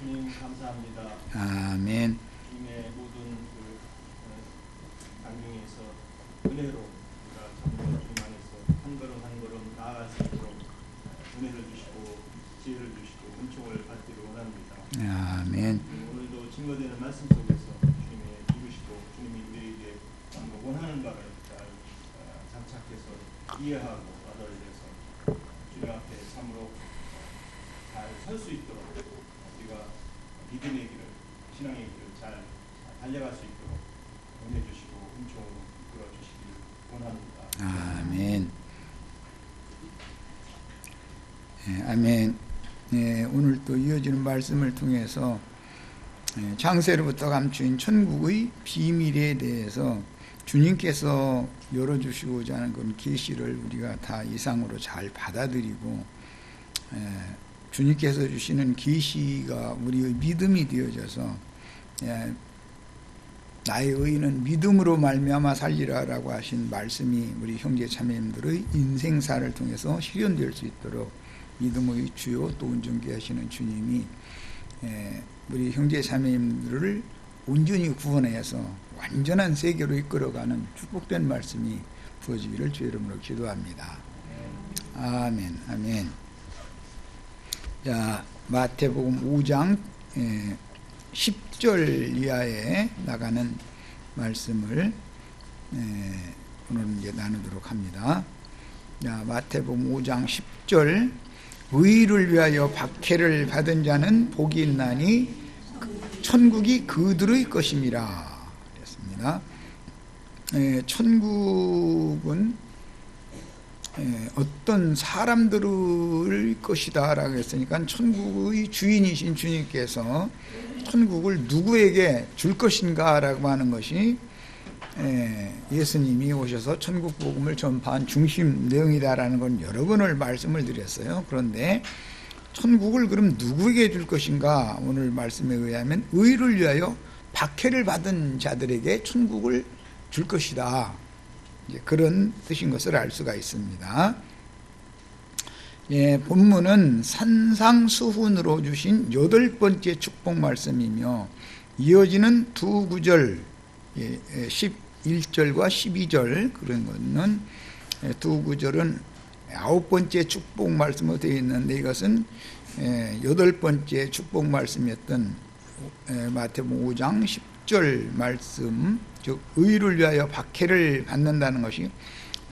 주님 감사합니다. 아멘. 주님의 모든 강령에서 은혜로 우리가 정말 주님 안에서 한 걸음 한 걸음 나아갈 수 있도록 은혜를 주시고 지혜를 주시고 은총을 받기를 원합니다. 아멘. 오늘도 증거되는 말씀 속에서 주님의 이루시고 주님이 우리에게 원하는 바를 잘 장착해서 이해하고 받아들여서 주님 앞에 참으로 잘 설 수 있도록 우리가 믿음의 길을, 신앙의 길을 잘 달려갈 수 있도록 은혜 주시고 은총으로 이끌어 주시길 원합니다. 아멘. 아멘. 오늘 또 이어지는 말씀을 통해서 창세로부터 감추인 천국의 비밀에 대해서 주님께서 열어주시고자 하는 그런 계시를 우리가 다 이상으로 잘 받아들이고 주님께서 주시는 계시가 우리의 믿음이 되어져서 나의 의인은 믿음으로 말미암아 살리라라고 하신 말씀이 우리 형제 자매님들의 인생사를 통해서 실현될 수 있도록 믿음의 주요 또 온전케 하시는 주님이 우리 형제 자매님들을 온전히 구원해서 완전한 세계로 이끌어가는 축복된 말씀이 부어지기를 주의 이름으로 기도합니다. 아멘. 아멘. 자, 마태복음 5장 10절 이하에 나가는 말씀을 오늘 이제 나누도록 합니다. 자, 마태복음 5장 10절 의를 위하여 박해를 받은 자는 복이 있나니 천국이 그들의 것임이라 그랬습니다. 천국은 어떤 사람들의 것이다 라고 했으니까 천국의 주인이신 주님께서 천국을 누구에게 줄 것인가 라고 하는 것이 예수님이 오셔서 천국 복음을 전파한 중심 내용이다라는 건 여러 번을 말씀을 드렸어요. 그런데 천국을 그럼 누구에게 줄 것인가? 오늘 말씀에 의하면 의를 위하여 박해를 받은 자들에게 천국을 줄 것이다. 그런 뜻인 것을 알 수가 있습니다. 본문은 산상수훈으로 주신 8번째 축복 말씀이며 이어지는 두 구절 11절과 12절 그런 것은 두 구절은 9번째 축복 말씀으로 되어 있는데 이것은 8번째 축복 말씀이었던 마태복음 5장 10절 말씀, 즉 의를 위하여 박해를 받는다는 것이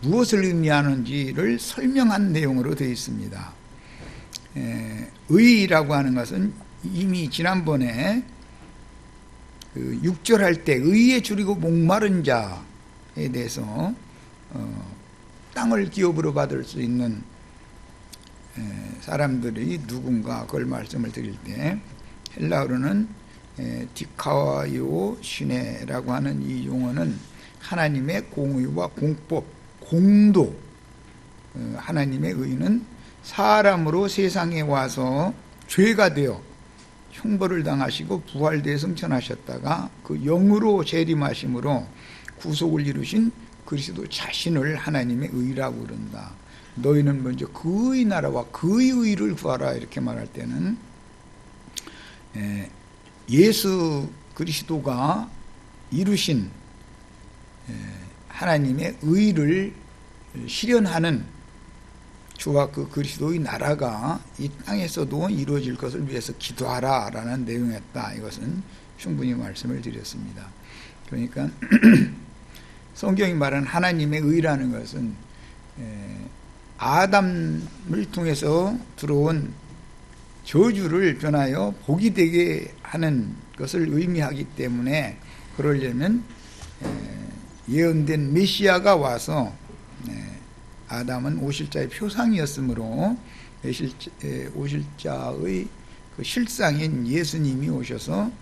무엇을 의미하는지를 설명한 내용으로 되어 있습니다. 의라고 하는 것은 이미 지난번에 6절 할 때 의에 줄이고 목마른 자에 대해서 땅을 기업으로 받을 수 있는 사람들이 누군가 그걸 말씀을 드릴 때 헬라어로는 디카와이오 시네라고 하는 이 용어는 하나님의 공의와 공법, 공도, 하나님의 의는 사람으로 세상에 와서 죄가 되어 형벌을 당하시고 부활되어 승천하셨다가 그 영으로 재림하심으로 구속을 이루신 그리스도 자신을 하나님의 의라고 그런다. 너희는 먼저 그의 나라와 그의 의를 구하라 이렇게 말할 때는 예수 그리스도가 이루신 하나님의 의를 실현하는 주와 그 그리스도의 나라가 이 땅에서도 이루어질 것을 위해서 기도하라 라는 내용이었다. 이것은 충분히 말씀을 드렸습니다. 그러니까 성경이 말하는 하나님의 의라는 것은 아담을 통해서 들어온 저주를 변하여 복이 되게 하는 것을 의미하기 때문에 그러려면 예언된 메시아가 와서 아담은 오실자의 표상이었으므로 오실자의 그 실상인 예수님이 오셔서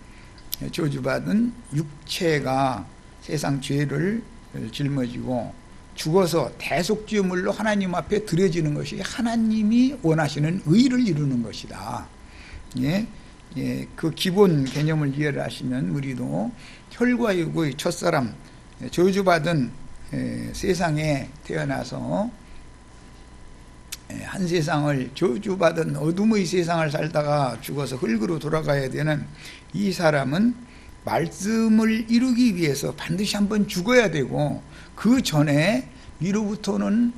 저주받은 육체가 세상 죄를 짊어지고 죽어서 대속죄물로 하나님 앞에 드려지는 것이 하나님이 원하시는 의를 이루는 것이다. 그 기본 개념을 이해를 하시면 우리도 혈과 육의 첫사람 저주받은 세상에 태어나서 한 세상을 저주받은 어둠의 세상을 살다가 죽어서 흙으로 돌아가야 되는 이 사람은 말씀을 이루기 위해서 반드시 한번 죽어야 되고, 그 전에 위로부터는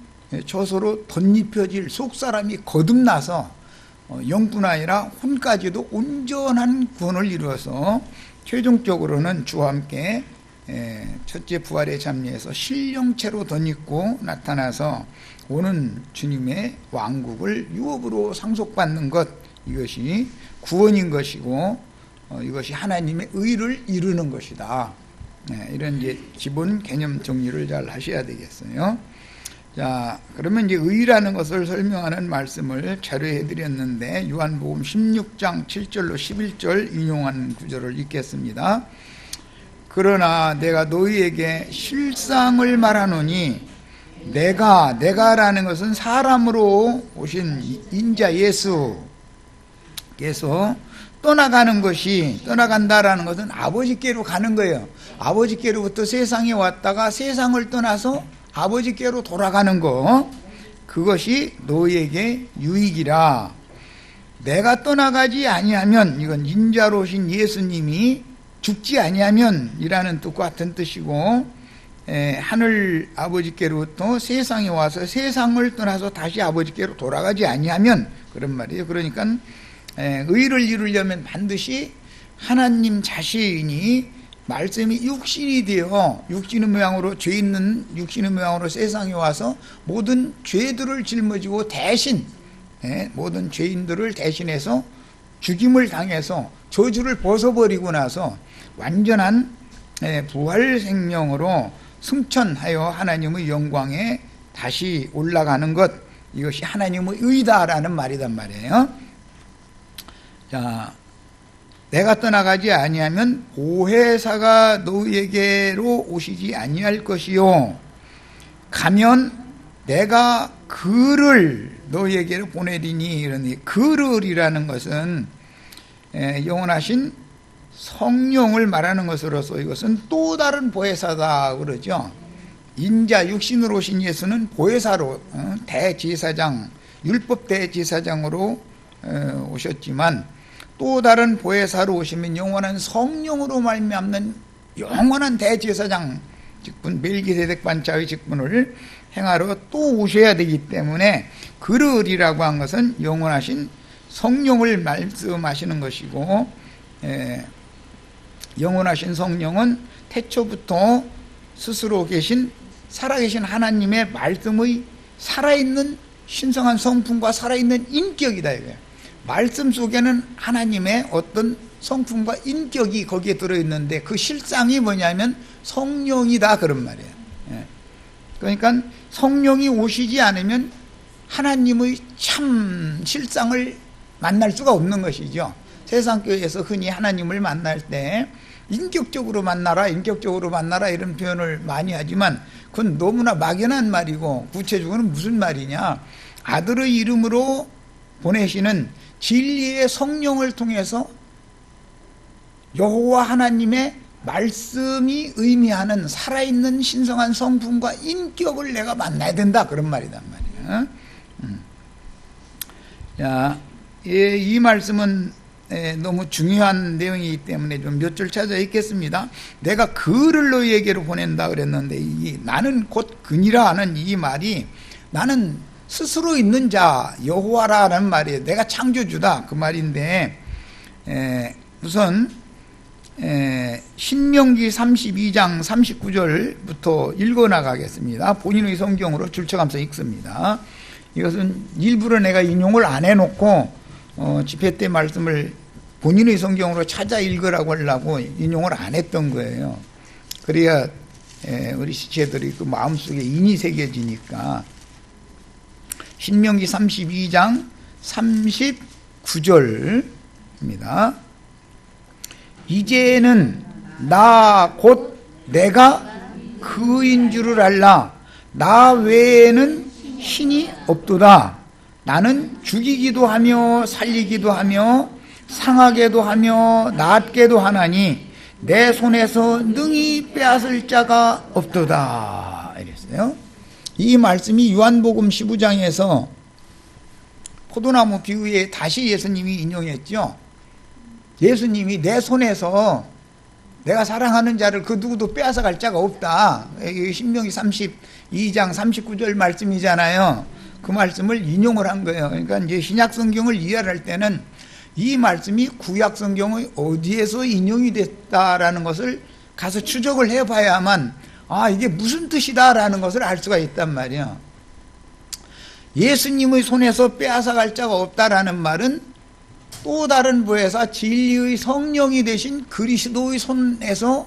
저서로 덧입혀질 속사람이 거듭나서 영뿐 아니라 혼까지도 온전한 구원을 이루어서 최종적으로는 주와 함께 첫째 부활의 참여에서 신령체로 덧입고 나타나서 오는 주님의 왕국을 유업으로 상속받는 것, 이것이 구원인 것이고 이것이 하나님의 의를 이루는 것이다. 이런 이제 기본 개념 정리를 잘 하셔야 되겠어요. 자, 그러면 이제 의라는 것을 설명하는 말씀을 자료해 드렸는데, 요한복음 16장 7절로 11절 인용한 구절을 읽겠습니다. 그러나 내가 너희에게 실상을 말하노니, 내가라는 것은 사람으로 오신 인자 예수께서 떠나간다라는 것은 아버지께로 가는 거예요. 아버지께로부터 세상에 왔다가 세상을 떠나서 아버지께로 돌아가는 거, 그것이 너희에게 유익이라. 내가 떠나가지 아니하면, 이건 인자로 오신 예수님이 죽지 아니하면 이라는 뜻과 같은 뜻이고, 하늘 아버지께로부터 세상에 와서 세상을 떠나서 다시 아버지께로 돌아가지 아니하면, 그런 말이에요. 그러니까 의를 이루려면 반드시 하나님 자신이 말씀이 육신이 되어 육신의 모양으로, 죄 있는 육신의 모양으로 세상에 와서 모든 죄들을 짊어지고 대신 모든 죄인들을 대신해서 죽임을 당해서 저주를 벗어버리고 나서 완전한 부활 생명으로 승천하여 하나님의 영광에 다시 올라가는 것, 이것이 하나님의 의다라는 말이란 말이에요. 자, 내가 떠나가지 아니하면 보혜사가 너희에게로 오시지 아니할 것이요, 가면 내가 그를 너희에게로 보내리니. 이러니 그를이라는 것은 영원하신 성령을 말하는 것으로서 이것은 또 다른 보혜사다 그러죠. 인자 육신으로 오신 예수는 보혜사로 대제사장, 율법 대제사장으로 오셨지만, 또 다른 보혜사로 오시면 영원한 성령으로 말미암는 영원한 대제사장 직분, 멜기세덱 반차의 직분을 행하러 또 오셔야 되기 때문에, 그를이라고 한 것은 영원하신 성령을 말씀하시는 것이고, 영원하신 성령은 태초부터 스스로 살아계신 하나님의 말씀의 살아있는 신성한 성품과 살아있는 인격이다 이거예요. 말씀 속에는 하나님의 어떤 성품과 인격이 거기에 들어있는데, 그 실상이 뭐냐면 성령이다, 그런 말이에요. 그러니까 성령이 오시지 않으면 하나님의 참 실상을 만날 수가 없는 것이죠. 세상교회에서 흔히 하나님을 만날 때 인격적으로 만나라 이런 표현을 많이 하지만, 그건 너무나 막연한 말이고, 구체적으로는 무슨 말이냐, 아들의 이름으로 보내시는 진리의 성령을 통해서 여호와 하나님의 말씀이 의미하는 살아있는 신성한 성품과 인격을 내가 만나야 된다, 그런 말이란 말이에요. 자, 이 말씀은 너무 중요한 내용이기 때문에 좀 몇 줄 찾아 읽겠습니다. 내가 그를 너희에게로 보낸다 그랬는데, 나는 곧 그니라 하는 이 말이, 나는 스스로 있는 자 여호와라는 말이에요. 내가 창조주다, 그 말인데, 우선 신명기 32장 39절부터 읽어나가겠습니다. 본인의 성경으로 줄쳐가면서 읽습니다. 이것은 일부러 내가 인용을 안 해놓고 집회 때 말씀을 본인의 성경으로 찾아 읽으라고 하려고 인용을 안 했던 거예요. 그래야 우리 지체들이 그 마음속에 인이 새겨지니까. 신명기 32장 39절입니다. 이제는 나 곧 내가 그인 줄을 알라. 나 외에는 신이 없도다. 나는 죽이기도 하며 살리기도 하며 상하게도 하며 낫게도 하나니 내 손에서 능히 빼앗을 자가 없도다, 이랬어요. 이 말씀이 요한복음 15장에서 포도나무 비유에 다시 예수님이 인용했죠. 예수님이 내 손에서 내가 사랑하는 자를 그 누구도 빼앗아 갈 자가 없다. 신명기 32장 39절 말씀이잖아요. 그 말씀을 인용을 한 거예요. 그러니까 이제 신약 성경을 이해할 때는 이 말씀이 구약 성경의 어디에서 인용이 됐다라는 것을 가서 추적을 해봐야만 이게 무슨 뜻이다라는 것을 알 수가 있단 말이야. 예수님의 손에서 빼앗아 갈 자가 없다라는 말은 또 다른 부에서 진리의 성령이 되신 그리스도의 손에서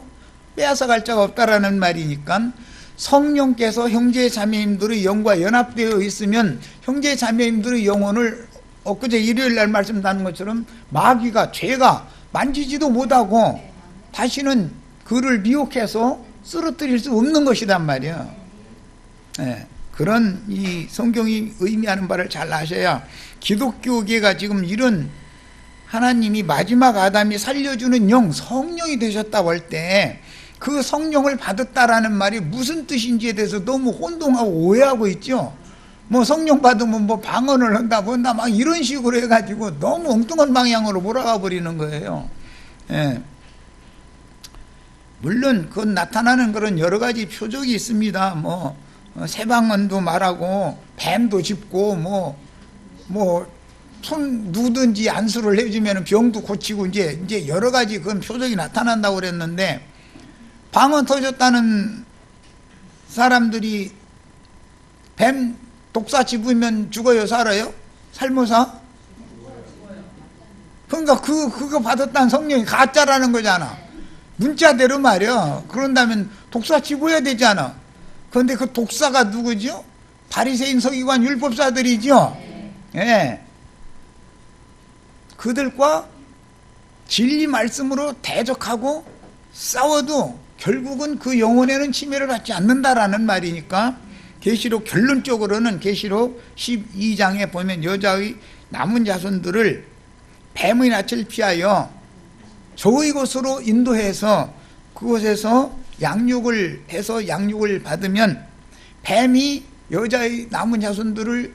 빼앗아 갈 자가 없다라는 말이니까 성령께서 형제 자매님들의 영과 연합되어 있으면 형제 자매님들의 영혼을 엊그제 일요일 날 말씀 나눈 것처럼 마귀가 죄가 만지지도 못하고 다시는 그를 미혹해서 쓰러뜨릴 수 없는 것이란 말이야. 네, 그런 이 성경이 의미하는 바를 잘 아셔야 기독교계가 지금 이런 하나님이 마지막 아담이 살려주는 영, 성령이 되셨다고 할 때 그 성령을 받았다라는 말이 무슨 뜻인지에 대해서 너무 혼동하고 오해하고 있죠. 뭐 성령 받으면 뭐 방언을 한다 본다 막 이런 식으로 해가지고 너무 엉뚱한 방향으로 몰아가 버리는 거예요. 예. 물론 그건 나타나는 그런 여러 가지 표적이 있습니다. 뭐 새방언도 말하고 뱀도 짚고 손 누든지 안수를 해주면 병도 고치고 이제 여러 가지 그런 표적이 나타난다고 그랬는데 방언 터졌다는 사람들이 뱀 독사 짚으면 죽어요, 살아요? 살모사? 그러니까 그거 받았다는 성령이 가짜라는 거잖아. 문자대로 말이야. 그런다면 독사 짚어야 되잖아. 그런데 그 독사가 누구죠? 바리새인 서기관 율법사들이죠. 예. 그들과 진리 말씀으로 대적하고 싸워도 결국은 그 영혼에는 침해를 받지 않는다라는 말이니까 계시록 결론적으로는 계시록 12장에 보면 여자의 남은 자손들을 뱀의 낯을 피하여 저의 곳으로 인도해서 그곳에서 양육을 해서 양육을 받으면 뱀이 여자의 남은 자손들을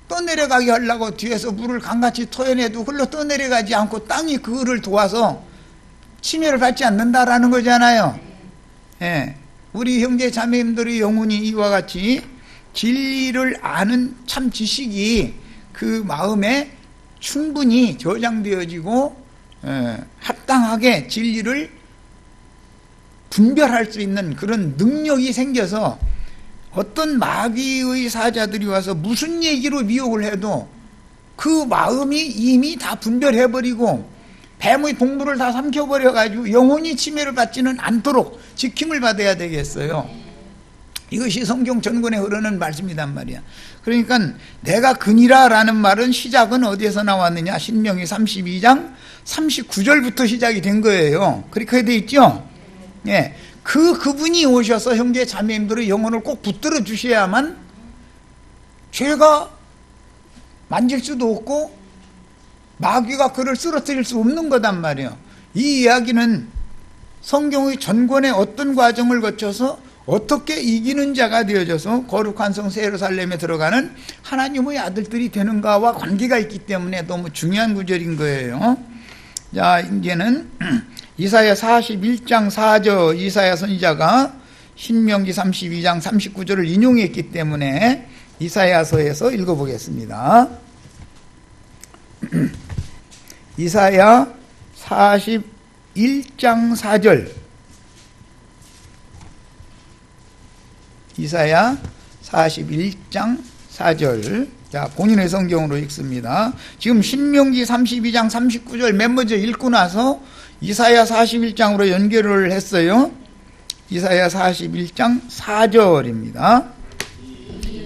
떠내려가게 하려고 뒤에서 물을 강같이 토해내도 흘러 떠내려가지 않고 땅이 그를 도와서 침해를 받지 않는다라는 거잖아요. 예. 우리 형제 자매님들의 영혼이 이와 같이 진리를 아는 참 지식이 그 마음에 충분히 저장되어지고 합당하게 진리를 분별할 수 있는 그런 능력이 생겨서 어떤 마귀의 사자들이 와서 무슨 얘기로 미혹을 해도 그 마음이 이미 다 분별해버리고 뱀의 동물을 다 삼켜버려가지고 영혼이 침해를 받지는 않도록 지킴을 받아야 되겠어요. 이것이 성경 전권에 흐르는 말씀이란 말이야. 그러니까 내가 그니라라는 말은 시작은 어디에서 나왔느냐? 신명기 32장 39절부터 시작이 된 거예요. 그렇게 돼 있죠? 예. 그분이 오셔서 형제 자매님들의 영혼을 꼭 붙들어 주셔야만 죄가 만질 수도 없고 마귀가 그를 쓰러뜨릴 수 없는 거단 말이에요. 이 이야기는 성경의 전권의 어떤 과정을 거쳐서 어떻게 이기는 자가 되어져서 거룩한 성 새 예루살렘에 들어가는 하나님의 아들들이 되는가와 관계가 있기 때문에 너무 중요한 구절인 거예요. 자, 이제는 이사야 41장 4절 이사야 선지자가 신명기 32장 39절을 인용했기 때문에 이사야서에서 읽어보겠습니다. 이사야 41장 4절 이사야 41장 4절 자, 본인의 성경으로 읽습니다. 지금 신명기 32장 39절 맨 먼저 읽고 나서 이사야 41장으로 연결을 했어요. 이사야 41장 4절입니다.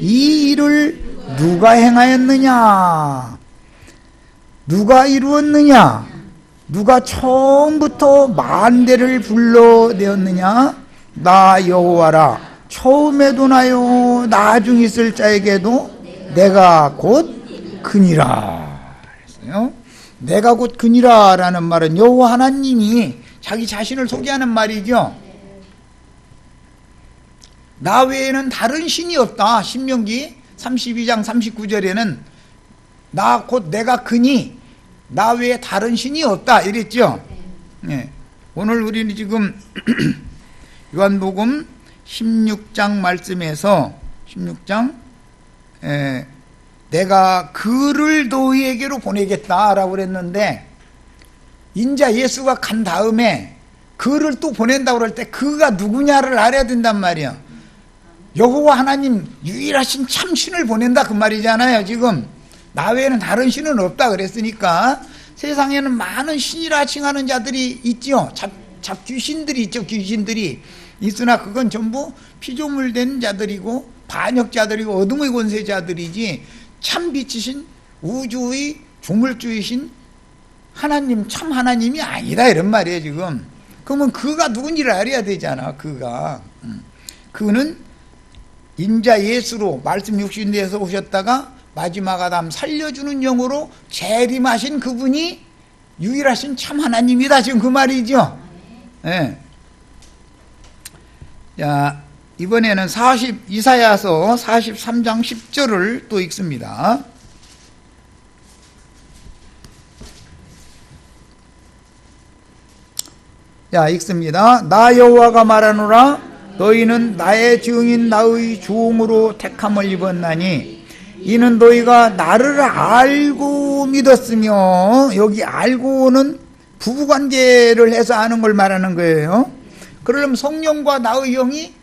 이 일을 누가 행하였느냐? 누가 이루었느냐? 누가 처음부터 만대를 불러내었느냐? 나 여호와라. 처음에도 나요 나중 있을 자에게도 내가 곧 그니라 했어요. 내가 곧 그니라 라는 말은 여호와 하나님이 자기 자신을 소개하는 말이죠. 나 외에는 다른 신이 없다. 신명기 32장 39절에는 나 곧 내가 그니 나 외에 다른 신이 없다 이랬죠. 예. 오늘 우리는 지금 요한복음 16장 말씀에서 16장 내가 그를 너희에게로 보내겠다라고 그랬는데 인자 예수가 간 다음에 그를 또 보낸다고 그럴 때 그가 누구냐를 알아야 된단 말이야. 여호와 하나님 유일하신 참 신을 보낸다 그 말이잖아요. 지금 나 외에는 다른 신은 없다 그랬으니까 세상에는 많은 신이라 칭하는 자들이 있죠. 잡귀신들이 있죠. 귀신들이 있으나 그건 전부 피조물된 자들이고 반역자들이고 어둠의 권세자들이지 참 빛이신 우주의 조물주이신 하나님 참 하나님이 아니다 이런 말이에요. 지금 그러면 그가 누군지를 알아야 되잖아. 그는 인자 예수로 말씀 육신되어서 오셨다가 마지막 아담 살려주는 영으로 재림하신 그분이 유일하신 참 하나님이다 지금 그 말이죠. 네. 자, 이번에는 이사야서 43장 10절을 또 읽습니다. 자, 읽습니다. 나 여호와가 말하노라 너희는 나의 증인 나의 종으로 택함을 입었나니 이는 너희가 나를 알고 믿었으며 여기 알고는 부부관계를 해서 아는 걸 말하는 거예요. 그러려면 성령과 나의 영이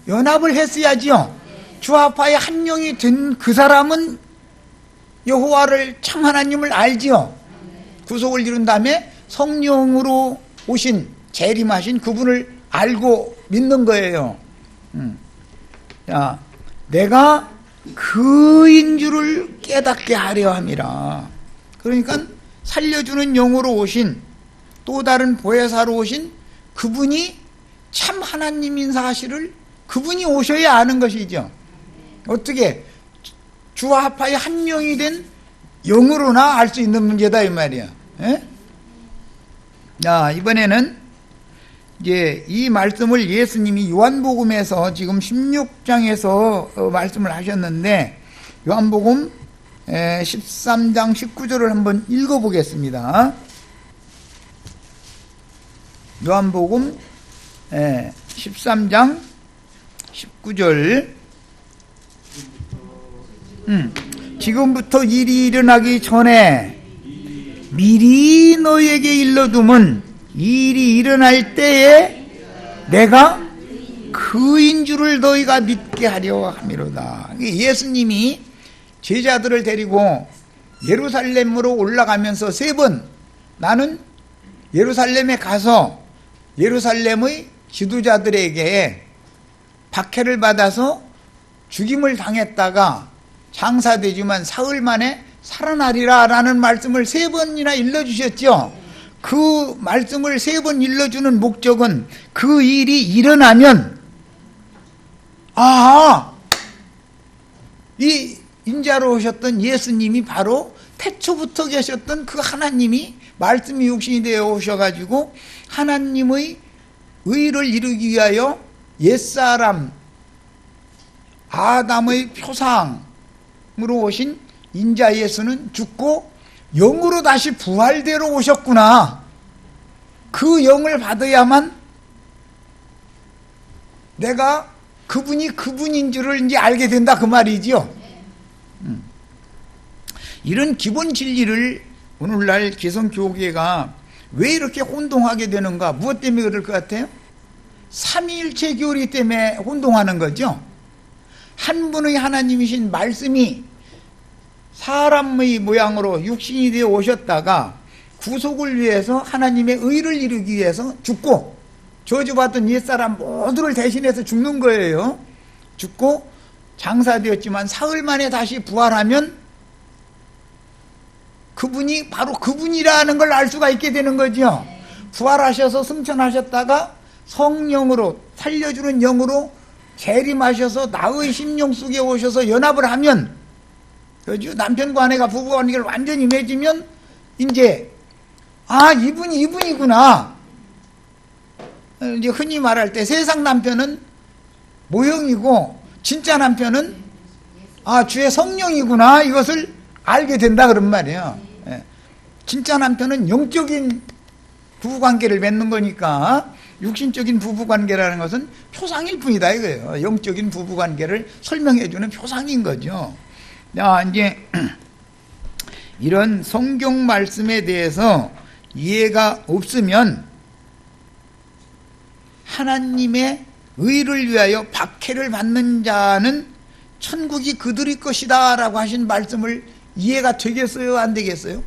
연합을 했어야지요. 주합하에 한 영이 된 그 사람은 여호와를 참 하나님을 알지요. 구속을 이룬 다음에 성령으로 오신 재림하신 그분을 알고 믿는 거예요. 자, 내가 그인 줄을 깨닫게 하려 함이라. 그러니까 살려주는 영으로 오신 또 다른 보혜사로 오신 그분이 참 하나님인 사실을 그분이 오셔야 아는 것이죠. 어떻게 주와 합하여 한 영이 된 영으로나 알 수 있는 문제다 이 말이야. 에? 자, 이번에는 이제 이 말씀을 예수님이 요한복음에서 지금 16장에서 말씀을 하셨는데 요한복음 13장 19절을 한번 읽어보겠습니다. 요한복음 13장 19절 지금부터 일이 일어나기 전에 미리 너에게 일러두면 일이 일어날 때에 내가 그인 줄을 너희가 믿게 하려 함이로다. 예수님이 제자들을 데리고 예루살렘으로 올라가면서 3번 나는 예루살렘에 가서 예루살렘의 지도자들에게 박해를 받아서 죽임을 당했다가 장사되지만 사흘 만에 살아나리라 라는 말씀을 3번이나 일러주셨죠. 그 말씀을 3번 일러주는 목적은 그 일이 일어나면 이 인자로 오셨던 예수님이 바로 태초부터 계셨던 그 하나님이 말씀이 육신이 되어 오셔가지고 하나님의 의를 이루기 위하여 옛사람 아담의 표상으로 오신 인자 예수는 죽고 영으로 다시 부활되러 오셨구나. 그 영을 받아야만 내가 그분이 그분인 줄을 이제 알게 된다 그 말이지요. 이런 기본 진리를 오늘날 기성교계가 왜 이렇게 혼동하게 되는가? 무엇 때문에 그럴 것 같아요? 삼위일체 교리 때문에 혼동하는 거죠. 한 분의 하나님이신 말씀이 사람의 모양으로 육신이 되어 오셨다가 구속을 위해서 하나님의 의를 이루기 위해서 죽고 저주받던 옛사람 모두를 대신해서 죽는 거예요. 죽고 장사되었지만 사흘 만에 다시 부활하면 그분이 바로 그분이라는 걸 알 수가 있게 되는 거죠. 부활하셔서 승천하셨다가 성령으로 살려주는 영으로 재림하셔서 나의 심령 속에 오셔서 연합을 하면 그죠? 남편과 아내가 부부관계를 완전히 맺으면 이제 이분이구나. 이제 흔히 말할 때 세상 남편은 모형이고 진짜 남편은 주의 성령이구나. 이것을 알게 된다 그런 말이에요. 예. 진짜 남편은 영적인 부부관계를 맺는 거니까 육신적인 부부관계라는 것은 표상일 뿐이다 이거예요. 영적인 부부관계를 설명해주는 표상인 거죠. 자, 이제 이런 성경 말씀에 대해서 이해가 없으면 하나님의 의를 위하여 박해를 받는 자는 천국이 그들의 것이다 라고 하신 말씀을 이해가 되겠어요? 안 되겠어요?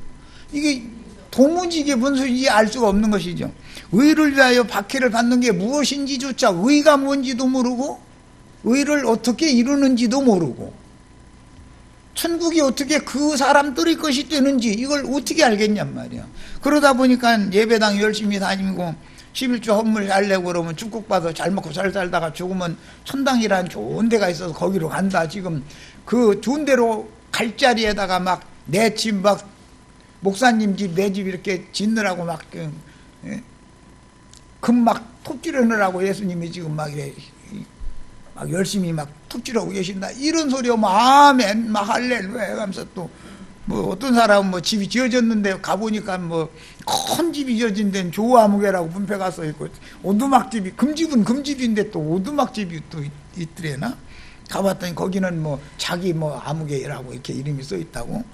이게 도무지 이게 무슨 소리인지 알 수가 없는 것이죠. 의를 위하여 박해를 받는 게 무엇인지조차 의가 뭔지도 모르고 의를 어떻게 이루는지도 모르고 천국이 어떻게 그 사람들의 것이 되는지 이걸 어떻게 알겠냔 말이야. 그러다 보니까 예배당 열심히 다니고 11조 헌물 잘 내고 그러면 축복받아 잘 먹고 잘 살다가 죽으면 천당이란 좋은 데가 있어서 거기로 간다. 지금 그 좋은 데로 갈 자리에다가 막 내 집 막 목사님 집 내 집 이렇게 짓느라고 막 금 막 톱질하느라고 예수님이 지금 막 이래 막 열심히 막 톱질하고 계신다 이런 소리 오면 아멘 막 할렐루야 하면서 또 뭐 어떤 사람은 뭐 집이 지어졌는데 가보니까 뭐 큰 집이 지어진 데는 조아무개라고 분표가 써 있고 오두막집이 금집은 금집인데 또 오두막집이 또 있더래나 가봤더니 거기는 뭐 자기 뭐 아무개라고 이렇게 이름이 써 있다고.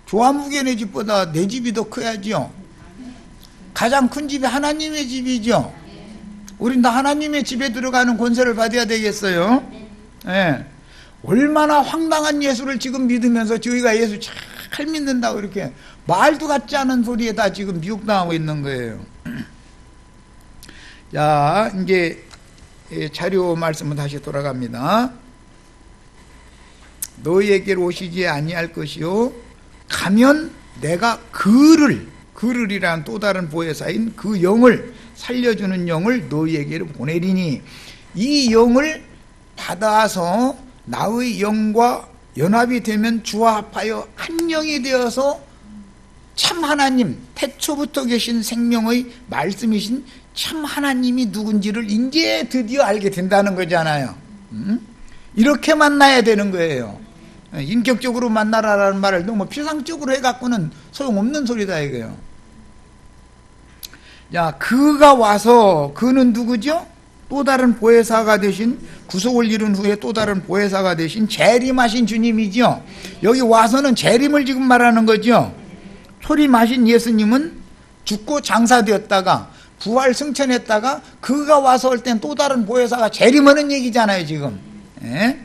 조아무개네 집보다 내 집이 더 커야죠. 가장 큰 집이 하나님의 집이죠. 우린 다 하나님의 집에 들어가는 권세를 받아야 되겠어요. 예. 얼마나 황당한 예수를 지금 믿으면서 저희가 예수 잘 믿는다고 이렇게 말도 같지 않은 소리에다 지금 미혹당하고 있는 거예요. 자, 이제 자료 말씀은 다시 돌아갑니다. 너희에게로 오시지 아니할 것이요 가면 내가 그를이란 또 다른 보혜사인 그 영을 살려주는 영을 너희에게로 보내리니 이 영을 받아서 나의 영과 연합이 되면 주와 합하여 한 영이 되어서 참 하나님 태초부터 계신 생명의 말씀이신 참 하나님이 누군지를 이제 드디어 알게 된다는 거잖아요. 이렇게 만나야 되는 거예요. 인격적으로 만나라라는 말을 너무 피상적으로 해갖고는 소용없는 소리다 이거예요. 자, 그가 와서 그는 누구죠? 또 다른 보혜사가 되신 구속을 이룬 후에 또 다른 보혜사가 되신 재림하신 주님이죠. 여기 와서는 재림을 지금 말하는 거죠. 초림하신 예수님은 죽고 장사되었다가 부활 승천했다가 그가 와서 올 땐 또 다른 보혜사가 재림하는 얘기잖아요 지금. 예?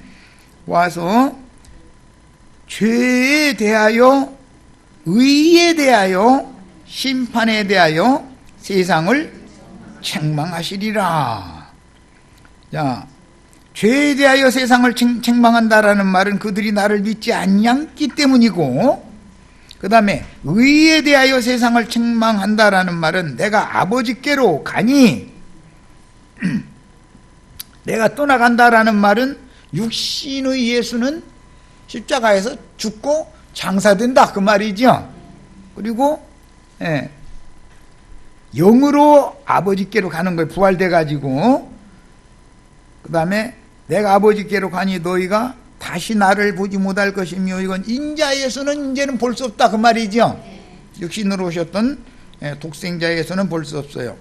와서 죄에 대하여 의에 대하여 심판에 대하여 세상을 책망하시리라. 자, 죄에 대하여 세상을 책망한다라는 말은 그들이 나를 믿지 않기 때문이고, 그 다음에 의에 대하여 세상을 책망한다라는 말은 내가 아버지께로 가니 내가 떠나간다라는 말은 육신의 예수는 십자가에서 죽고 장사된다 그 말이죠. 그리고 영으로 아버지께로 가는 거예요. 부활돼 가지고. 그 다음에 내가 아버지께로 가니 너희가 다시 나를 보지 못할 것이며 이건 인자에서는 이제는 볼 수 없다 그 말이죠. 육신으로 오셨던 독생자에서는 볼 수 없어요.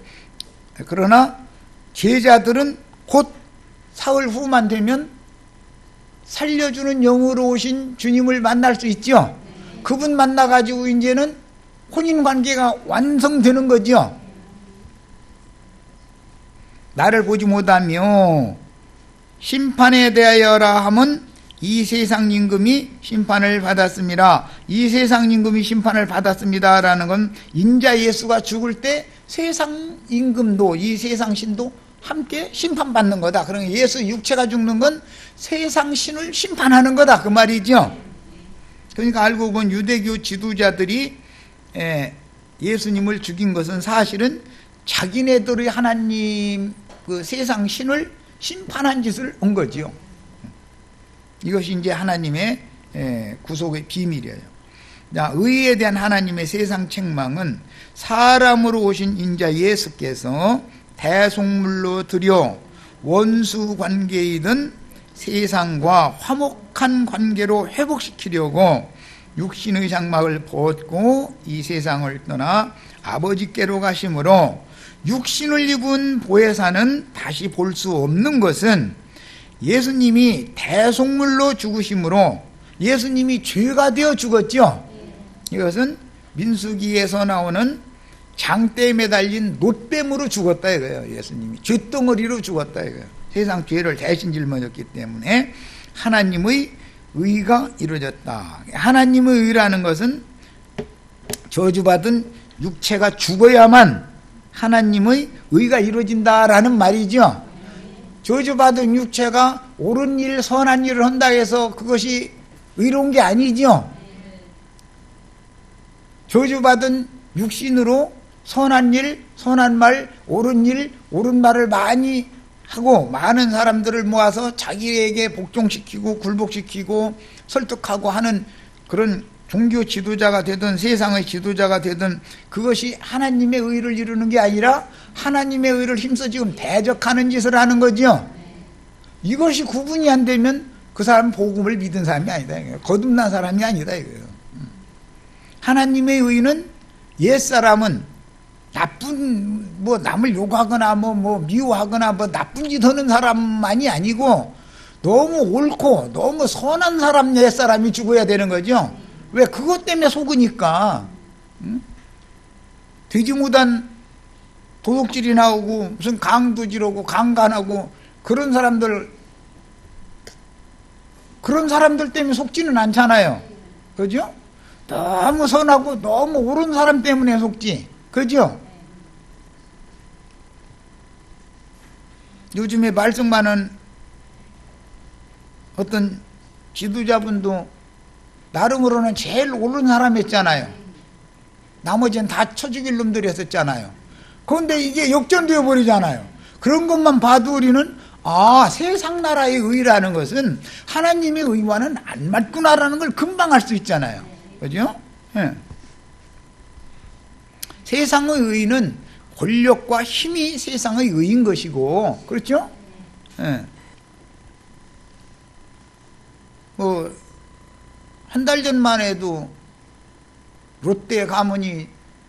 그러나 제자들은 곧 사흘 후만 되면 살려주는 영으로 오신 주님을 만날 수 있죠. 그분 만나가지고 이제는 혼인관계가 완성되는 거죠. 나를 보지 못하며 심판에 대하여라 함은 이 세상 임금이 심판을 받았습니다. 이 세상 임금이 심판을 받았습니다 라는 건 인자 예수가 죽을 때 세상 임금도 이 세상 신도 함께 심판받는 거다. 그러니까 예수 육체가 죽는 건 세상 신을 심판하는 거다 그 말이죠. 그러니까 알고 보면 유대교 지도자들이 예수님을 죽인 것은 사실은 자기네들의 하나님 그 세상 신을 심판한 짓을 한 거지요. 이것이 이제 하나님의 구속의 비밀이에요. 자, 의에 대한 하나님의 세상 책망은 사람으로 오신 인자 예수께서 대속물로 드려 원수 관계이던 세상과 화목한 관계로 회복시키려고 육신의 장막을 벗고 이 세상을 떠나 아버지께로 가심으로 육신을 입은 보혜사는 다시 볼 수 없는 것은 예수님이 대속물로 죽으심으로 예수님이 죄가 되어 죽었죠. 이것은 민수기에서 나오는 장대에 매달린 놋뱀으로 죽었다 이거예요. 예수님이 죄덩어리로 죽었다 이거예요. 세상 죄를 대신 짊어졌기 때문에 하나님의 의가 이루어졌다. 하나님의 의라는 것은 저주받은 육체가 죽어야만 하나님의 의가 이루어진다라는 말이죠. 저주받은 육체가 옳은 일, 선한 일을 한다 해서 그것이 의로운 게 아니죠. 저주받은 육신으로 선한 일, 선한 말, 옳은 일, 옳은 말을 많이 하고 많은 사람들을 모아서 자기에게 복종시키고 굴복시키고 설득하고 하는 그런 종교 지도자가 되든 세상의 지도자가 되든 그것이 하나님의 의를 이루는 게 아니라 하나님의 의를 힘써 지금 대적하는 짓을 하는 거죠. 이것이 구분이 안 되면 그 사람은 복음을 믿은 사람이 아니다. 거듭난 사람이 아니다 이거예요. 하나님의 의는 옛사람은 나쁜 남을 욕하거나 미워하거나 나쁜 짓 하는 사람만이 아니고 너무 옳고 너무 선한 사람 옛사람이 죽어야 되는 거죠. 왜? 그것 때문에 속으니까. 되지 못한 도둑질이 나오고 무슨 강도질하고 강간하고 그런 사람들 때문에 속지는 않잖아요. 그죠? 너무 선하고 너무 옳은 사람 때문에 속지. 그죠? 요즘에 말씀 많은 어떤 지도자분도 나름으로는 제일 옳은 사람이었잖아요. 나머지는 다 쳐죽일 놈들이었었잖아요. 그런데 이게 역전되어 버리잖아요. 그런 것만 봐도 우리는 세상 나라의 의라는 것은 하나님의 의와는 안 맞구나라는 걸 금방 알 수 있잖아요. 그죠? 예. 세상의 의는 권력과 힘이 세상의 의인 것이고, 그렇죠? 예. 한 달 전만 해도 롯데 가문이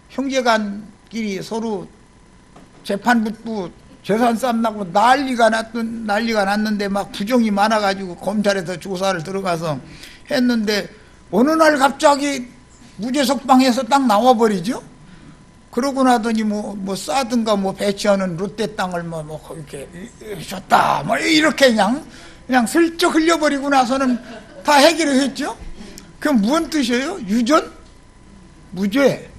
형제간끼리 서로 재판 붙고 재산 싸움 나고 난리가 났는데 막 부정이 많아가지고 검찰에서 조사를 들어가서 했는데 어느 날 갑자기 무죄석방에서 딱 나와버리죠. 그러고 나더니 싸든가 배치하는 롯데 땅을 이렇게 줬다 이렇게 그냥 슬쩍 흘려버리고 나서는 다 해결을 했죠. 그럼 무슨 뜻이에요? 유전? 무죄?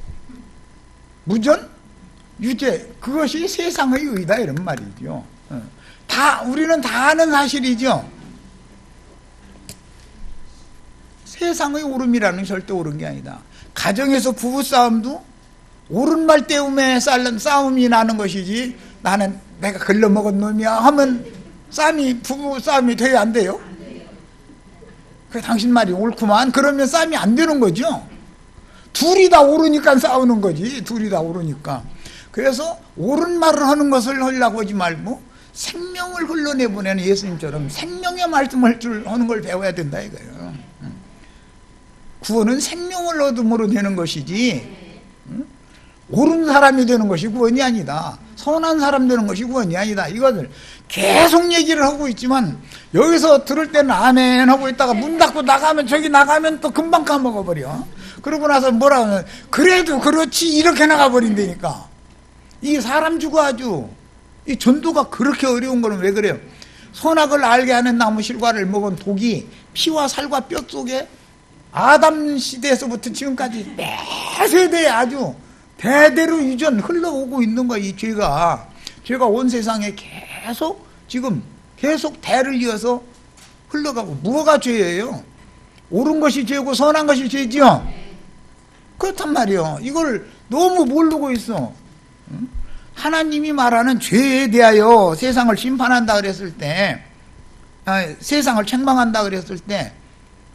무전? 유죄. 그것이 세상의 의다 이런 말이죠. 우리는 다 아는 사실이죠. 세상의 옳음이라는 게 절대 옳은 게 아니다. 가정에서 부부싸움도 옳은 말 때문에 싸움이 나는 것이지 내가 글러먹은 놈이야 하면 부부싸움이 돼야 안 돼요? 그 당신 말이 옳구만. 그러면 싸움이 안 되는 거죠. 둘이 다 옳으니까 싸우는 거지. 둘이 다 옳으니까. 그래서 옳은 말을 하는 것을 하려고 하지 말고 생명을 흘러내보내는 예수님처럼 생명의 말씀을 하는 걸 배워야 된다 이거예요. 구원은 생명을 얻음으로 되는 것이지 옳은 사람이 되는 것이 구원이 아니다. 선한 사람 되는 것이 구원이 아니다. 이것을 계속 얘기를 하고 있지만 여기서 들을 때는 아멘 하고 있다가 문 닫고 나가면 저기 나가면 또 금방 까먹어버려. 그러고 나서 뭐라 하면 그래도 그렇지 이렇게 나가버린다니까. 이 사람 주고 아주 이 전도가 그렇게 어려운 거는 왜 그래요? 선악을 알게 하는 나무 실과를 먹은 독이 피와 살과 뼈 속에 아담 시대에서부터 지금까지 매 세대에 아주 대대로 유전 흘러오고 있는 거야. 이 죄가 온 세상에 계속 대를 이어서 흘러가고. 뭐가 죄예요? 옳은 것이 죄고 선한 것이 죄지요. 그렇단 말이에요. 이걸 너무 모르고 있어. 하나님이 말하는 죄에 대하여 세상을 심판한다 그랬을 때, 세상을 책망한다 그랬을 때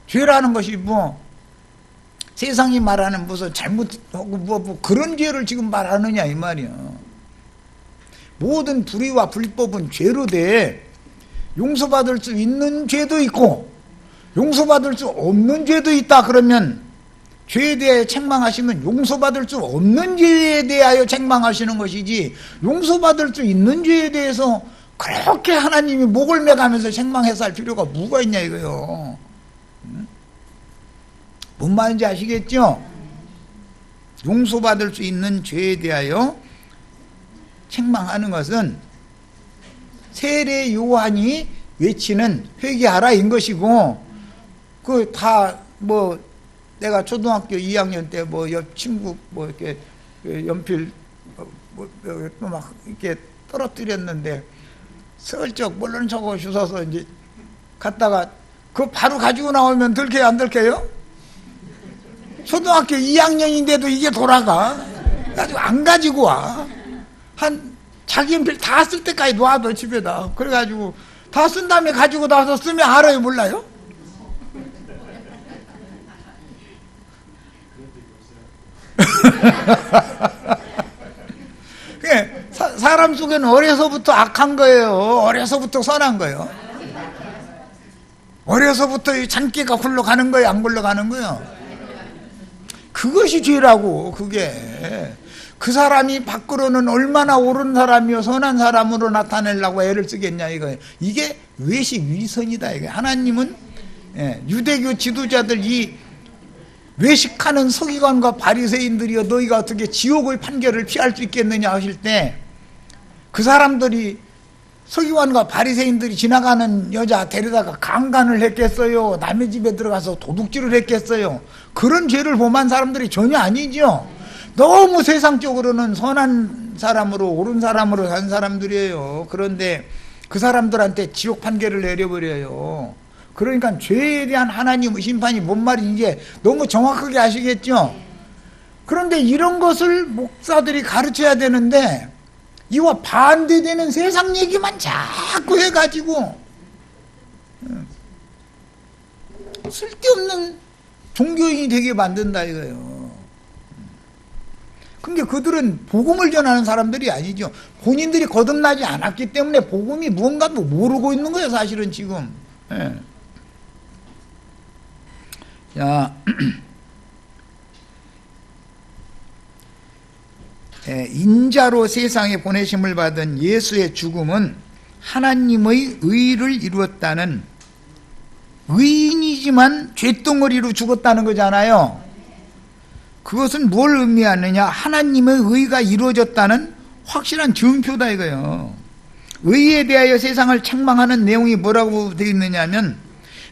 죄라는 것이 세상이 말하는 무슨 잘못하고 그런 죄를 지금 말하느냐 이 말이야. 모든 불의와 불법은 죄로 돼. 용서받을 수 있는 죄도 있고 용서받을 수 없는 죄도 있다. 그러면 죄에 대하여 책망하시면 용서받을 수 없는 죄에 대하여 책망하시는 것이지, 용서받을 수 있는 죄에 대해서 그렇게 하나님이 목을 매가면서 책망해서 할 필요가 뭐가 있냐 이거요. 뭔 말인지 아시겠죠? 용서받을 수 있는 죄에 대하여 책망하는 것은 세례 요한이 외치는 회개하라인 것이고, 그 다 뭐 내가 초등학교 2학년 때 뭐 옆 친구 뭐 이렇게 연필 또 막 이렇게 떨어뜨렸는데 슬쩍 모르는 척하고 주워서 이제 갔다가 그거 바로 가지고 나오면 들켜요, 안 들켜요? 초등학교 2학년인데도 이게 돌아가. 가지고 안 가지고 와. 한 자기 연필 다 쓸 때까지 놔둬 집에다. 그래가지고 다 쓴 다음에 가지고 나와서 쓰면 알아요, 몰라요? 사람 속에는 어려서부터 악한 거예요. 어려서부터 선한 거예요. 어려서부터 이 잔기가 굴러가는 거예요, 안 굴러가는 거예요? 그것이 죄라고. 그게 그 사람이 밖으로는 얼마나 옳은 사람이요 선한 사람으로 나타내려고 애를 쓰겠냐 이거예요. 이게 외식 위선이다 이게. 하나님은 유대교 지도자들 이 외식하는 서기관과 바리새인들이여 너희가 어떻게 지옥의 판결을 피할 수 있겠느냐 하실 때, 그 사람들이 서기관과 바리새인들이 지나가는 여자 데려다가 강간을 했겠어요? 남의 집에 들어가서 도둑질을 했겠어요? 그런 죄를 범한 사람들이 전혀 아니죠. 너무 세상적으로는 선한 사람으로 옳은 사람으로 산 사람들이에요. 그런데 그 사람들한테 지옥 판결을 내려버려요. 그러니까 죄에 대한 하나님의 심판이 뭔 말인지 너무 정확하게 아시겠죠? 그런데 이런 것을 목사들이 가르쳐야 되는데 이와 반대되는 세상 얘기만 자꾸 해가지고 쓸데없는 종교인이 되게 만든다 이거예요. 근데 그들은 복음을 전하는 사람들이 아니죠. 본인들이 거듭나지 않았기 때문에 복음이 무언가도 모르고 있는 거예요, 사실은 지금. 자, 인자로 세상에 보내심을 받은 예수의 죽음은 하나님의 의를 이루었다는, 의인이지만 쇳덩어리로 죽었다는 거잖아요. 그것은 뭘 의미하느냐? 하나님의 의가 이루어졌다는 확실한 증표다 이거예요. 의에 대하여 세상을 책망하는 내용이 뭐라고 되어 있느냐 하면,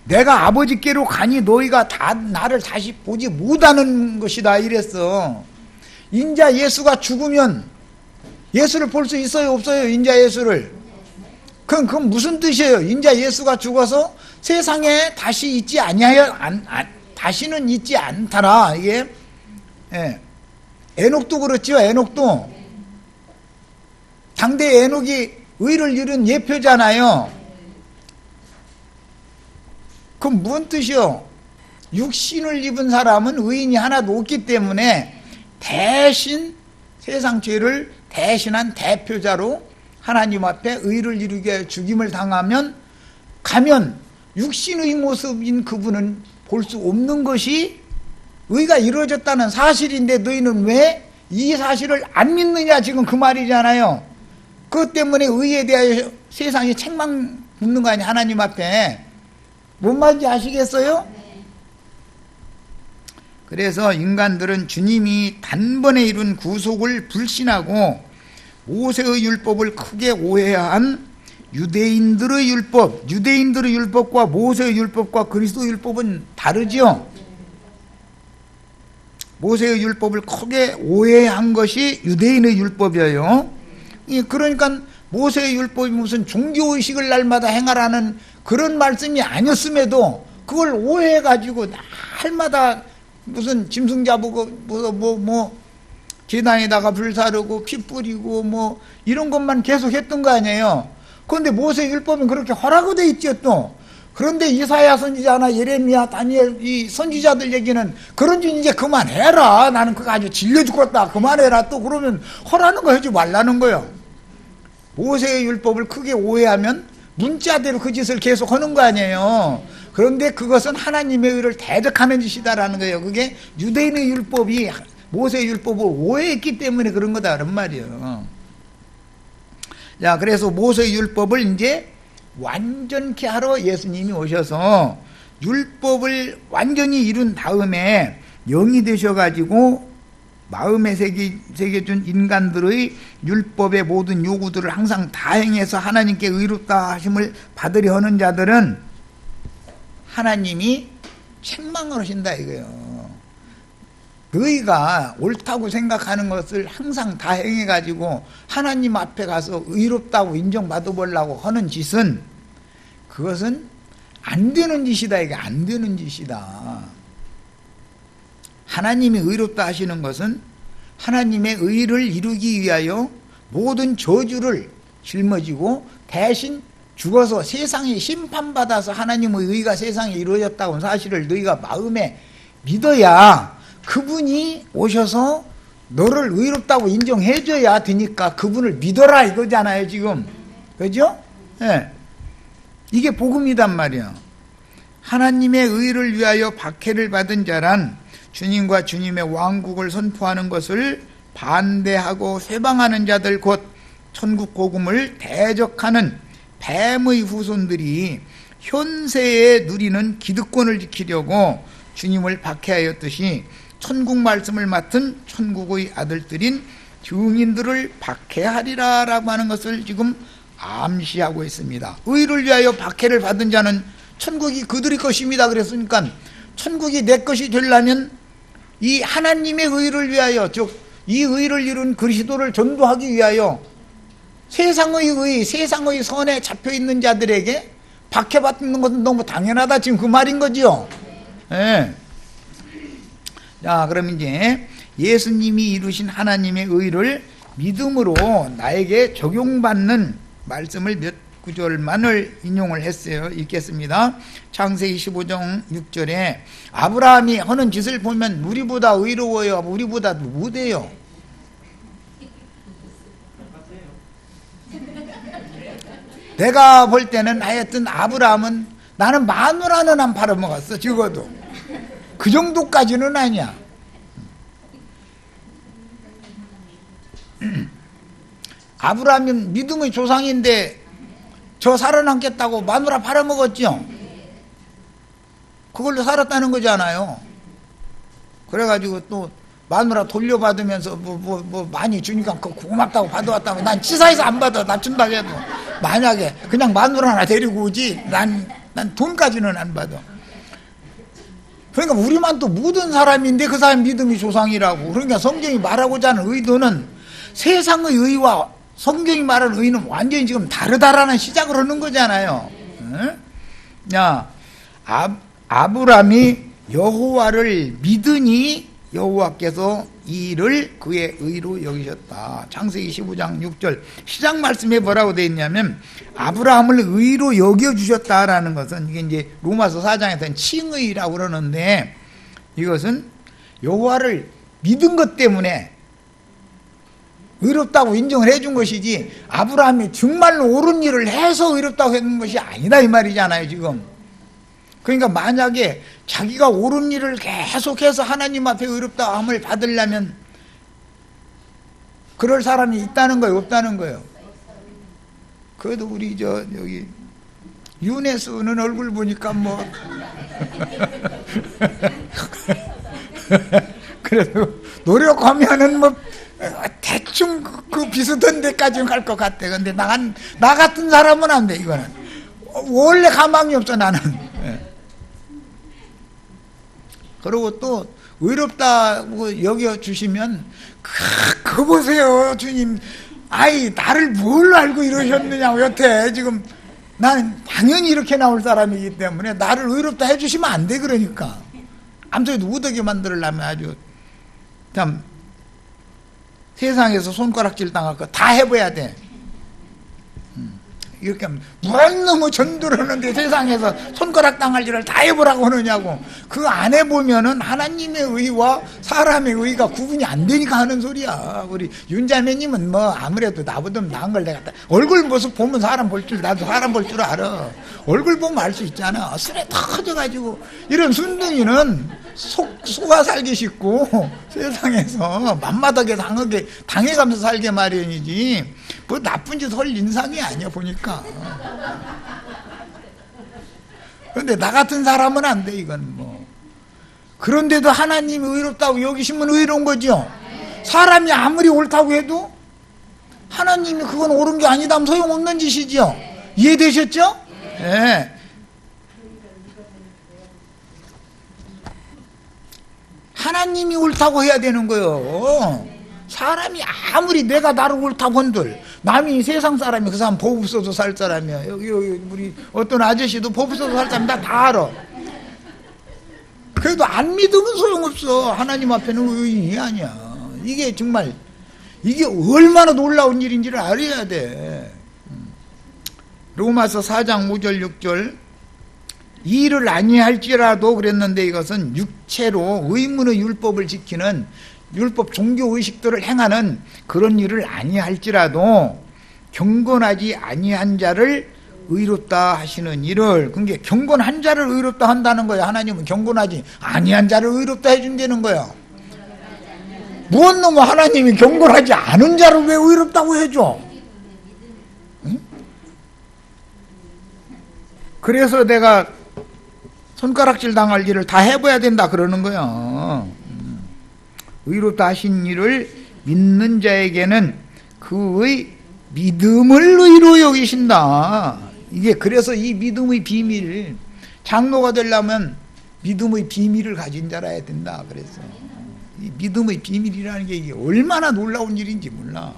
내가 아버지께로 가니 너희가 다 나를 다시 보지 못하는 것이다 이랬어. 인자 예수가 죽으면 예수를 볼 수 있어요, 없어요? 인자 예수를. 그건 무슨 뜻이에요? 인자 예수가 죽어서 세상에 다시 있지 아니하여 다시는 있지 않더라. 이게 에녹도 그렇죠. 에녹도 당대 에녹이 의를 이룬 예표잖아요. 그럼 무슨 뜻이요? 육신을 입은 사람은 의인이 하나도 없기 때문에 대신 세상 죄를 대신한 대표자로 하나님 앞에 의를 이루게 죽임을 당하면 가면 육신의 모습인 그분은 볼 수 없는 것이 의가 이루어졌다는 사실인데 너희는 왜 이 사실을 안 믿느냐 지금 그 말이잖아요. 그것 때문에 의에 대하여 세상에 책망 붙는 거 아니야 하나님 앞에. 뭔 말인지 아시겠어요? 그래서 인간들은 주님이 단번에 이룬 구속을 불신하고 모세의 율법을 크게 오해한 유대인들의 율법과 모세의 율법과 그리스도의 율법은 다르죠. 모세의 율법을 크게 오해한 것이 유대인의 율법이에요. 그러니까 모세의 율법이 무슨 종교의식을 날마다 행하라는 그런 말씀이 아니었음에도 그걸 오해해가지고 날마다 무슨 짐승 잡고 뭐 제단에다가 불 사르고 피 뿌리고 뭐 이런 것만 계속 했던 거 아니에요. 그런데 모세 율법은 그렇게 하라고 돼 있죠 또. 그런데 이사야 선지자나 예레미야 다니엘 이 선지자들 얘기는 그런 줄 이제 그만해라. 나는 그거 아주 질려 죽겠다. 그만해라. 또 그러면 하라는 거 하지 말라는 거예요. 모세의 율법을 크게 오해하면 문자대로 그 짓을 계속 하는 거 아니에요. 그런데 그것은 하나님의 의를 대적하는 짓이다라는 거예요. 그게 유대인의 율법이 모세의 율법을 오해했기 때문에 그런 거다 그런 말이에요. 자, 그래서 모세의 율법을 이제 완전케 하러 예수님이 오셔서 율법을 완전히 이룬 다음에 영이 되셔가지고 마음에 새겨준 인간들의 율법의 모든 요구들을 항상 다 행해서 하나님께 의롭다 하심을 받으려 하는 자들은 하나님이 책망을 하신다 이거예요. 너희가 옳다고 생각하는 것을 항상 다 행해가지고 하나님 앞에 가서 의롭다고 인정받아보려고 하는 짓은 그것은 안 되는 짓이다. 이게 안 되는 짓이다. 하나님이 의롭다 하시는 것은 하나님의 의를 이루기 위하여 모든 저주를 짊어지고 대신 죽어서 세상에 심판받아서 하나님의 의가 세상에 이루어졌다고 하는 사실을 너희가 마음에 믿어야 그분이 오셔서 너를 의롭다고 인정해줘야 되니까 그분을 믿어라 이거잖아요 지금. 그죠? 네. 이게 복음이단 말이야. 하나님의 의를 위하여 박해를 받은 자란 주님과 주님의 왕국을 선포하는 것을 반대하고 회방하는 자들 곧 천국 복음을 대적하는 뱀의 후손들이 현세에 누리는 기득권을 지키려고 주님을 박해하였듯이 천국 말씀을 맡은 천국의 아들들인 증인들을 박해하리라 라고 하는 것을 지금 암시하고 있습니다. 의를 위하여 박해를 받은 자는 천국이 그들의 것입니다. 그랬으니까 천국이 내 것이 되려면 이 하나님의 의를 위하여, 즉 이 의를 이룬 그리스도를 전도하기 위하여 세상의 의, 세상의 선에 잡혀있는 자들에게 박해받는 것은 너무 당연하다 지금 그 말인 거죠. 네. 자, 그럼 이제 예수님이 이루신 하나님의 의를 믿음으로 나에게 적용받는 말씀을 몇 구절만을 인용을 했어요. 읽겠습니다. 창세기 15장 6절에 아브라함이 하는 짓을 보면 우리보다 의로워요. 우리보다 못해요. 내가 볼 때는 하여튼 아브라함은 나는 마누라는 안 팔아먹었어. 적어도 그 정도까지는 아니야. 아브라함은 믿음의 조상인데 저 살아남겠다고 마누라 팔아먹었죠. 그걸로 살았다는 거잖아요. 그래가지고 또 마누라 돌려받으면서 뭐 많이 주니까 고맙다고 받아왔다고. 난 치사해서 안 받아. 나 준다고 해도 만약에 그냥 마누라 하나 데리고 오지 난 돈까지는 안 받아. 그러니까 우리만 또 묻은 사람인데 그 사람 믿음이 조상이라고. 그러니까 성경이 말하고자 하는 의도는 세상의 의와 성경이 말하는 의는 완전히 지금 다르다라는 시작을 하는 거잖아요. 응? 야, 아브람이 여호와를 믿으니 여호와께서 이 일을 그의 의로 여기셨다. 창세기 15장 6절 시작 말씀에 뭐라고 되어 있냐면 아브라함을 의로 여겨주셨다라는 것은 이게 이제 로마서 4장에서는 칭의라고 그러는데 이것은 여호와를 믿은 것 때문에 의롭다고 인정을 해준 것이지 아브라함이 정말로 옳은 일을 해서 의롭다고 했는 것이 아니다 이 말이잖아요 지금. 그러니까 만약에 자기가 옳은 일을 계속해서 하나님 앞에 의롭다함을 받으려면 그럴 사람이 있다는 거예요 없다는 거예요? 그래도 우리 여기 윤혜수는 얼굴 보니까 뭐 그래도 노력하면은 뭐 대충 그 비슷한 데까지는 갈 것 같아. 근데 나 같은 사람은 안 돼. 이거는 원래 가망이 없어 나는. 그리고 또 의롭다고 여겨주시면 그거 보세요 주님. 아이 나를 뭘 알고 이러셨느냐고. 여태 지금 나는 당연히 이렇게 나올 사람이기 때문에 나를 의롭다 해주시면 안 돼. 그러니까 아무튼 못하게 만들려면 아주 참 세상에서 손가락질 당할 거 다 해봐야 돼. 이렇게 하면 무한 놈의 전도를 하는데 세상에서 손가락 당할 일을 다 해보라고 하느냐고. 그 안 해보면은 하나님의 의와 사람의 의가 구분이 안 되니까 하는 소리야. 우리 윤자매님은 뭐 아무래도 나보다 나은 걸 내가 얼굴 모습 보면 사람 볼 줄, 나도 사람 볼 줄 알아. 얼굴 보면 알 수 있잖아. 술에 터져가지고. 이런 순둥이는 속아 살기 쉽고 세상에서 맘마다게 당해가면서 살게 마련이지 뭐 나쁜 짓 할 인상이 아니야 보니까. 그런데 나 같은 사람은 안 돼 이건 뭐. 그런데도 하나님이 의롭다고 여기시면 의로운 거죠. 사람이 아무리 옳다고 해도 하나님이 그건 옳은 게 아니다 하면 소용없는 짓이죠. 이해되셨죠? 네. 하나님이 옳다고 해야 되는 거예요. 사람이 아무리 내가 나를 옳다고 한들 남이 세상 사람이 그 사람 법 없어도 살 사람이야. 여기 우리 어떤 아저씨도 법 없어도 살 사람 다 알아. 그래도 안 믿으면 소용없어. 하나님 앞에는 의인이 아니야. 이게 정말 이게 얼마나 놀라운 일인지를 알아야 돼. 로마서 4장 5절 6절 이 일을 아니할지라도 그랬는데 이것은 육체로 의문의 율법을 지키는 율법 종교의식들을 행하는 그런 일을 아니할지라도 경건하지 아니한 자를 의롭다 하시는 일을, 그게 경건한 자를 의롭다 한다는 거야. 하나님은 경건하지 아니한 자를 의롭다 해준다는 거야. 무엇 놈은 하나님이 경건하지 않은 자를 왜 의롭다고 해줘? 응? 그래서 내가 손가락질 당할 일을 다 해봐야 된다 그러는 거야. 의롭다 하신 일을 믿는 자에게는 그의 믿음을 의로 여기신다. 이게 그래서 이 믿음의 비밀, 장로가 되려면 믿음의 비밀을 가진 자라야 된다. 그래서 이 믿음의 비밀이라는 게 이게 얼마나 놀라운 일인지 몰라.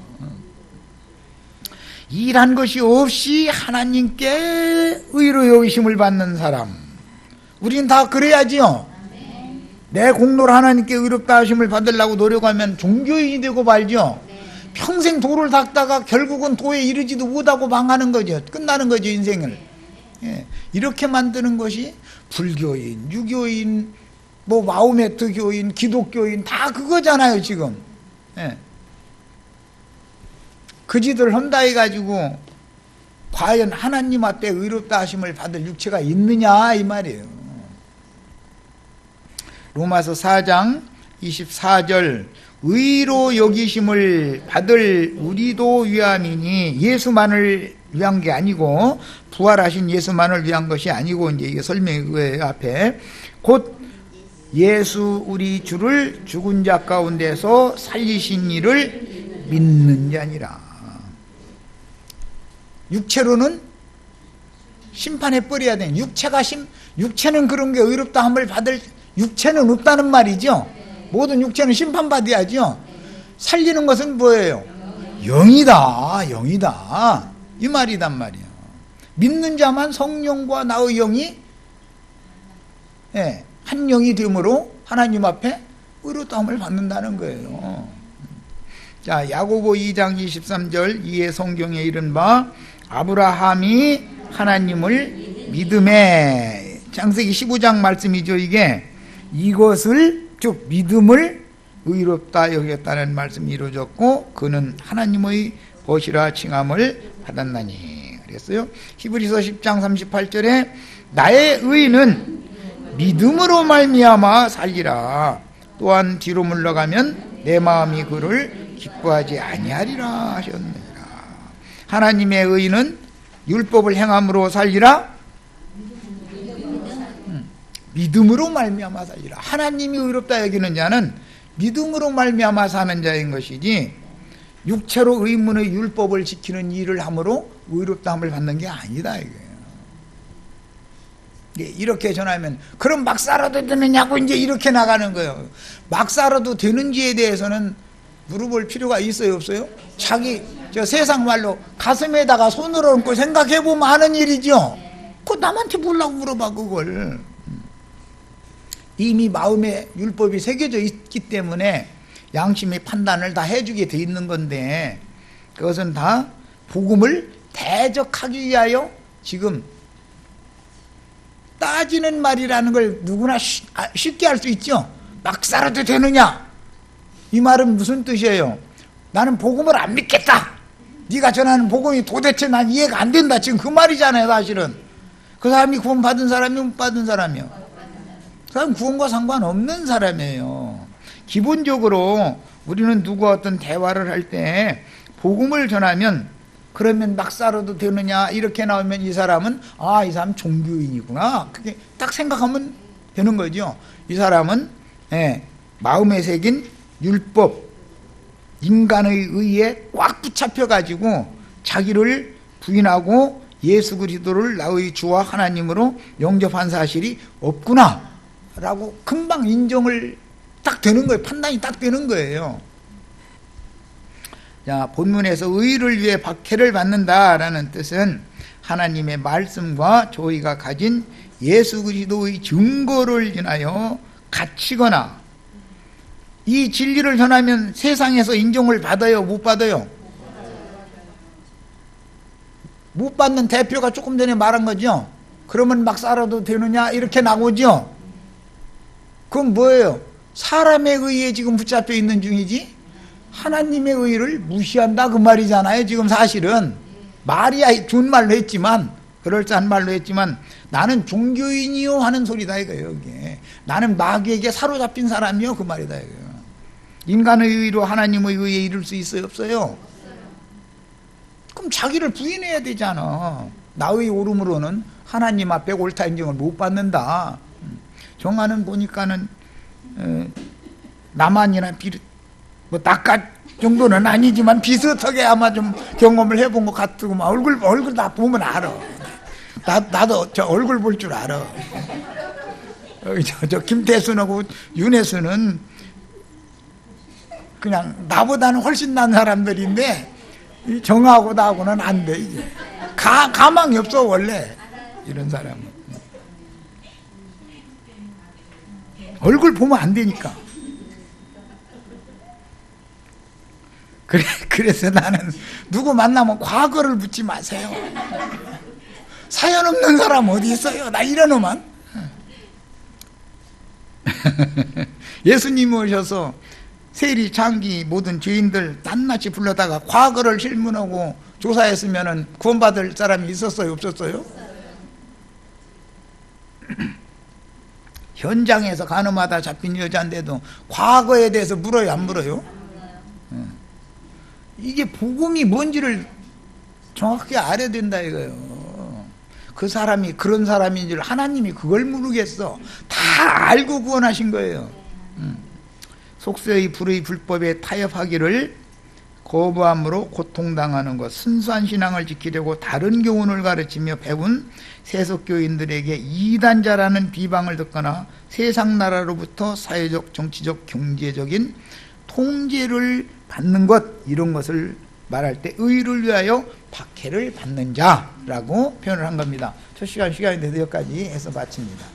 일한 것이 없이 하나님께 의로 여기심을 받는 사람, 우린 다 그래야지요. 내 공로로 하나님께 의롭다 하심을 받으려고 노력하면 종교인이 되고 말죠. 평생 도를 닦다가 결국은 도에 이르지도 못하고 망하는 거죠. 끝나는 거죠, 인생을. 예. 이렇게 만드는 것이 불교인, 유교인, 뭐 마호메트 교인, 기독교인 다 그거잖아요 지금. 예. 그 짓을 한다 해가지고 과연 하나님 앞에 의롭다 하심을 받을 육체가 있느냐 이 말이에요. 로마서 4장 24절 의로 여기심을 받을 우리도 위함이니, 예수만을 위한 게 아니고 부활하신 예수만을 위한 것이 아니고, 이제 이게 설명의 앞에 곧 예수 우리 주를 죽은 자 가운데서 살리신 이를 믿는 자니라. 육체로는 심판해 버려야 돼. 육체는 그런 게 의롭다 함을 받을 육체는 없다는 말이죠. 모든 육체는 심판받아야죠. 살리는 것은 뭐예요? 영이다, 영이다. 이 말이단 말이에요. 믿는 자만 성령과 나의 영이 한 영이 되므로 하나님 앞에 의롭다함을 받는다는 거예요. 자, 야고보 2장 23절 이에 성경에 이른바 아브라함이 하나님을 믿음에, 창세기 15장 말씀이죠. 이것을 즉 믿음을 의롭다 여겼다는 말씀이 이루어졌고 그는 하나님의 벗이라 칭함을 받았나니 그랬어요. 히브리서 10장 38절에 나의 의는 믿음으로 말미암아 살리라. 또한 뒤로 물러가면 내 마음이 그를 기뻐하지 아니하리라 하셨느니라. 하나님의 의는 율법을 행함으로 살리라. 믿음으로 말미암아 살리라. 하나님이 의롭다 여기는 자는 믿음으로 말미암아 사는 자인 것이지 육체로 의문의 율법을 지키는 일을 함으로 의롭다함을 받는 게 아니다 이거예요. 이렇게 전하면 그럼 막 살아도 되느냐고 이제 이렇게 나가는 거예요. 막 살아도 되는지에 대해서는 물어볼 필요가 있어요 없어요? 자기 저 세상 말로 가슴에다가 손을 얹고 생각해보면 하는 일이죠. 그거 남한테 뭐라고 물어봐 그걸. 이미 마음에 율법이 새겨져 있기 때문에 양심의 판단을 다 해주게 돼 있는 건데 그것은 다 복음을 대적하기 위하여 지금 따지는 말이라는 걸 누구나 쉽게 할 수 있죠. 막 살아도 되느냐? 이 말은 무슨 뜻이에요? 나는 복음을 안 믿겠다. 네가 전하는 복음이 도대체 난 이해가 안 된다. 지금 그 말이잖아요, 사실은. 그 사람이 구원 받은 사람이 못 받은 사람이요. 그 사람 구원과 상관없는 사람이에요. 기본적으로 우리는 누구와 어떤 대화를 할 때 복음을 전하면 그러면 막 살아도 되느냐 이렇게 나오면 이 사람은 이 사람 종교인이구나 그렇게 딱 생각하면 되는 거죠. 이 사람은 마음에 새긴 율법 인간의 의에 꽉 붙잡혀 가지고 자기를 부인하고 예수 그리스도를 나의 주와 하나님으로 영접한 사실이 없구나 라고 금방 인정을 딱 되는 거예요. 판단이 딱 되는 거예요. 자, 본문에서 의를 위해 박해를 받는다라는 뜻은 하나님의 말씀과 저희가 가진 예수 그리스도의 증거를 인하여 갇히거나 이 진리를 전하면 세상에서 인정을 받아요? 못 받아요? 못 받는 대표가 조금 전에 말한 거죠. 그러면 막 살아도 되느냐 이렇게 나오죠. 그건 뭐예요? 사람의 의에 지금 붙잡혀 있는 중이지 하나님의 의를 무시한다 그 말이잖아요. 지금 사실은 말이야 좋은 말로 했지만 그럴싸한 말로 했지만 나는 종교인이요 하는 소리다 이거예요. 이게. 나는 마귀에게 사로잡힌 사람이요 그 말이다 이거예요. 인간의 의로 하나님의 의에 이룰 수 있어요 없어요? 그럼 자기를 부인해야 되잖아. 나의 오름으로는 하나님 앞에 옳다 인정을 못 받는다. 정화는 보니까는 나만이나 뭐 낚아 정도는 아니지만 비슷하게 아마 좀 경험을 해본 것 같고 얼굴 다 보면 알아. 나도 저 얼굴 볼 줄 알아. 저 김태순하고 윤혜수는 그냥 나보다는 훨씬 난 사람들인데 정하고 나하고는 안 돼. 이게 가망이 없어 원래 이런 사람은. 얼굴 보면 안 되니까. 그래서 나는 누구 만나면 과거를 묻지 마세요. 사연 없는 사람 어디 있어요? 나 이러노만. 예수님이 오셔서 세리, 장기 모든 죄인들 낱낱이 불러다가 과거를 질문하고 조사했으면 구원받을 사람이 있었어요? 없었어요? 현장에서 간음하다 잡힌 여자인데도 과거에 대해서 물어요 안 물어요? 이게 복음이 뭔지를 정확히 알아야 된다 이거예요. 그 사람이 그런 사람인 줄 하나님이 그걸 모르겠어. 다 알고 구원하신 거예요. 속세의 불의 불법에 타협하기를 거부함으로 고통당하는 것, 순수한 신앙을 지키려고 다른 교훈을 가르치며 배운 세속교인들에게 이단자라는 비방을 듣거나 세상 나라로부터 사회적, 정치적, 경제적인 통제를 받는 것, 이런 것을 말할 때 의를 위하여 박해를 받는 자라고 표현을 한 겁니다. 첫 시간이 돼서 여기까지 해서 마칩니다.